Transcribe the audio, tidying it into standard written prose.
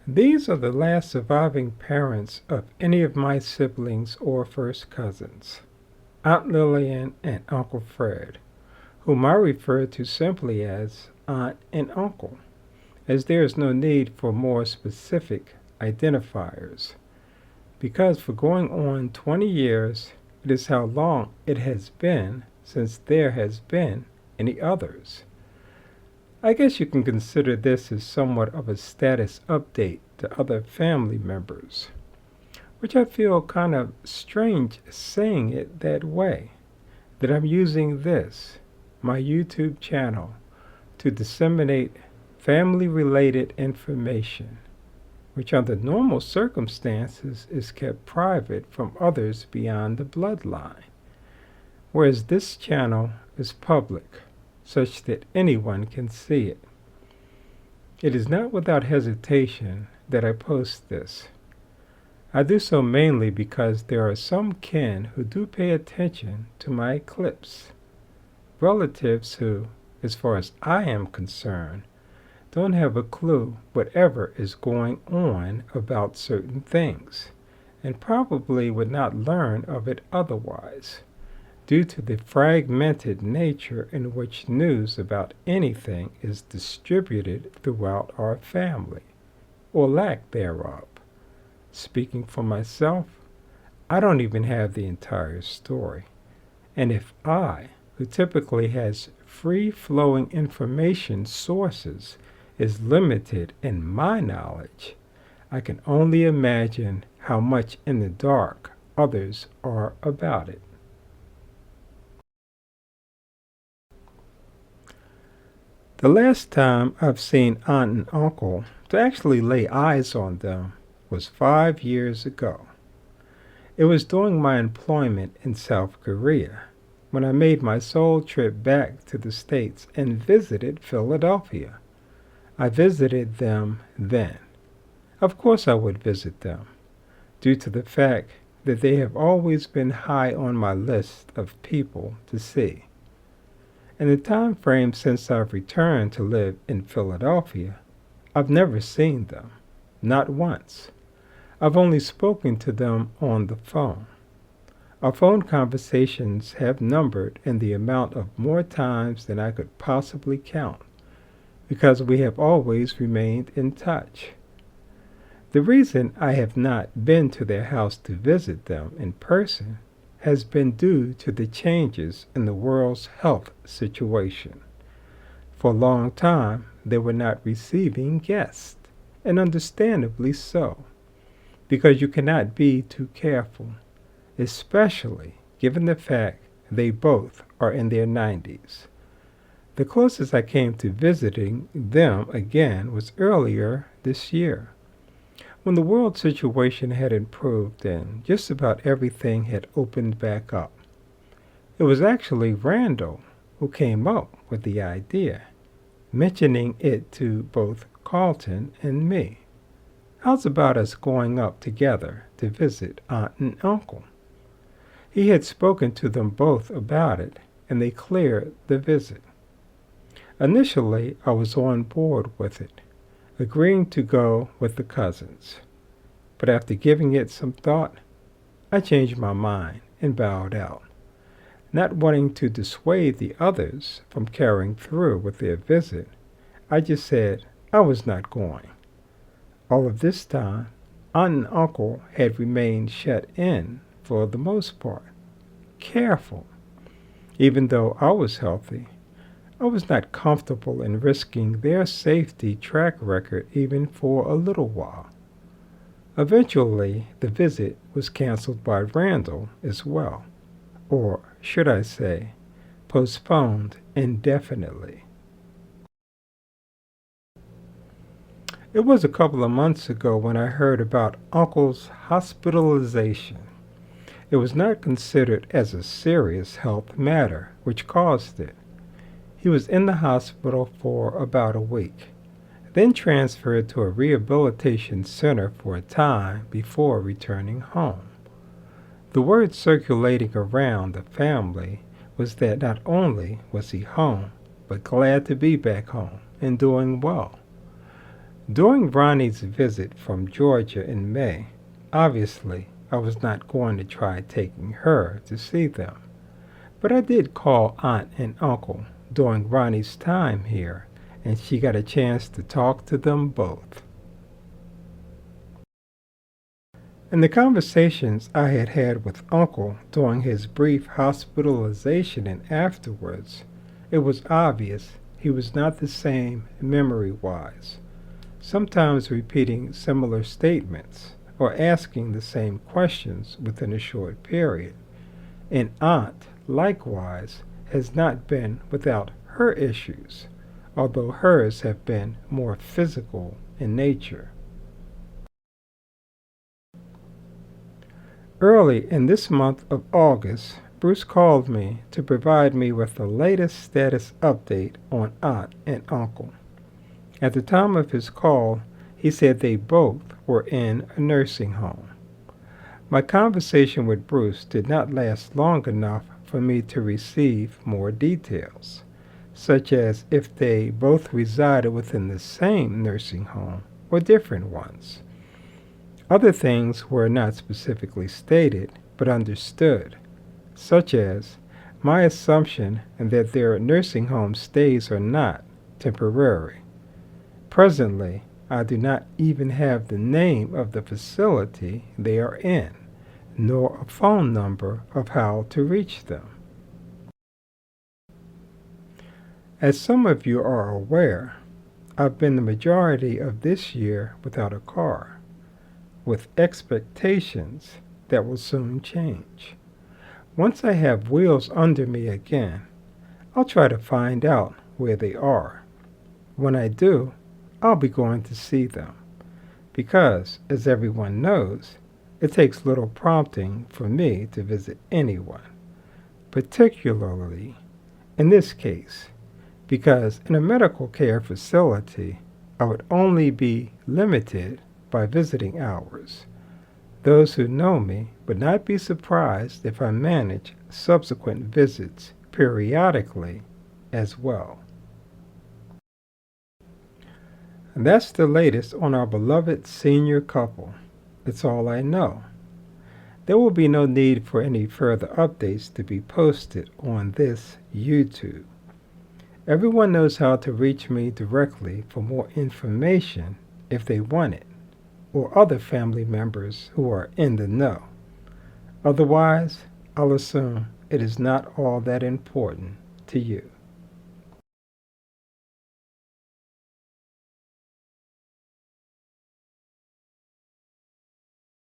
These are the last surviving parents of any of my siblings or first cousins, Aunt Lillian and Uncle Fred, whom I refer to simply as Aunt and Uncle, as there is no need for more specific identifiers, because for going on 20 years, it is how long it has been since there has been any others. I guess you can consider this as somewhat of a status update to other family members, which I feel kind of strange saying it that way, that I'm using this, my YouTube channel, to disseminate family related information, which under normal circumstances is kept private from others beyond the bloodline, whereas this channel is public, such that anyone can see it. It is not without hesitation that I post this. I do so mainly because there are some kin who do pay attention to my clips, relatives who, as far as I am concerned, don't have a clue whatever is going on about certain things, and probably would not learn of it otherwise, due to the fragmented nature in which news about anything is distributed throughout our family, or lack thereof. Speaking for myself, I don't even have the entire story, and if I, who typically has free-flowing information sources, is limited in my knowledge, I can only imagine how much in the dark others are about it. The last time I've seen Aunt and Uncle to actually lay eyes on them was 5 years ago. It was during my employment in South Korea, when I made my sole trip back to the States and visited Philadelphia. I visited them then. Of course I would visit them, due to the fact that they have always been high on my list of people to see. In the time frame since I've returned to live in Philadelphia, I've never seen them, not once. I've only spoken to them on the phone. Our phone conversations have numbered in the amount of more times than I could possibly count, because we have always remained in touch. The reason I have not been to their house to visit them in person has been due to the changes in the world's health situation. For a long time, they were not receiving guests, and understandably so, because you cannot be too careful, especially given the fact they both are in their 90s. The closest I came to visiting them again was earlier this year, when the world situation had improved and just about everything had opened back up. It was actually Randall who came up with the idea, mentioning it to both Carlton and me. How's about us going up together to visit Aunt and Uncle? He had spoken to them both about it, and they cleared the visit. Initially, I was on board with it, agreeing to go with the cousins. But after giving it some thought, I changed my mind and bowed out, not wanting to dissuade the others from carrying through with their visit. I just said I was not going. All of this time, Aunt and Uncle had remained shut in for the most part, careful. Even though I was healthy, I was not comfortable in risking their safety track record even for a little while. Eventually, the visit was canceled by Randall as well, or should I say, postponed indefinitely. It was a couple of months ago when I heard about Uncle's hospitalization. It was not considered as a serious health matter which caused it. He was in the hospital for about a week, then transferred to a rehabilitation center for a time before returning home. The word circulating around the family was that not only was he home, but glad to be back home and doing well. During Ronnie's visit from Georgia in May, obviously I was not going to try taking her to see them, but I did call Aunt and Uncle during Ronnie's time here, and she got a chance to talk to them both. In the conversations I had had with Uncle during his brief hospitalization and afterwards, it was obvious he was not the same memory-wise, sometimes repeating similar statements or asking the same questions within a short period. And Aunt, likewise, has not been without her issues, although hers have been more physical in nature. Early in this month of August, Bruce called me to provide me with the latest status update on Aunt and Uncle. At the time of his call, he said they both were in a nursing home. My conversation with Bruce did not last long enough for me to receive more details, such as if they both resided within the same nursing home or different ones. Other things were not specifically stated, but understood, such as my assumption that their nursing home stays are not temporary. Presently, I do not even have the name of the facility they are in, nor a phone number of how to reach them. As some of you are aware, I've been the majority of this year without a car, with expectations that will soon change. Once I have wheels under me again, I'll try to find out where they are. When I do, I'll be going to see them, because, as everyone knows, it takes little prompting for me to visit anyone, particularly in this case, because in a medical care facility, I would only be limited by visiting hours. Those who know me would not be surprised if I manage subsequent visits periodically as well. And that's the latest on our beloved senior couple. It's all I know. There will be no need for any further updates to be posted on this YouTube. Everyone knows how to reach me directly for more information if they want it, or other family members who are in the know. Otherwise, I'll assume it is not all that important to you.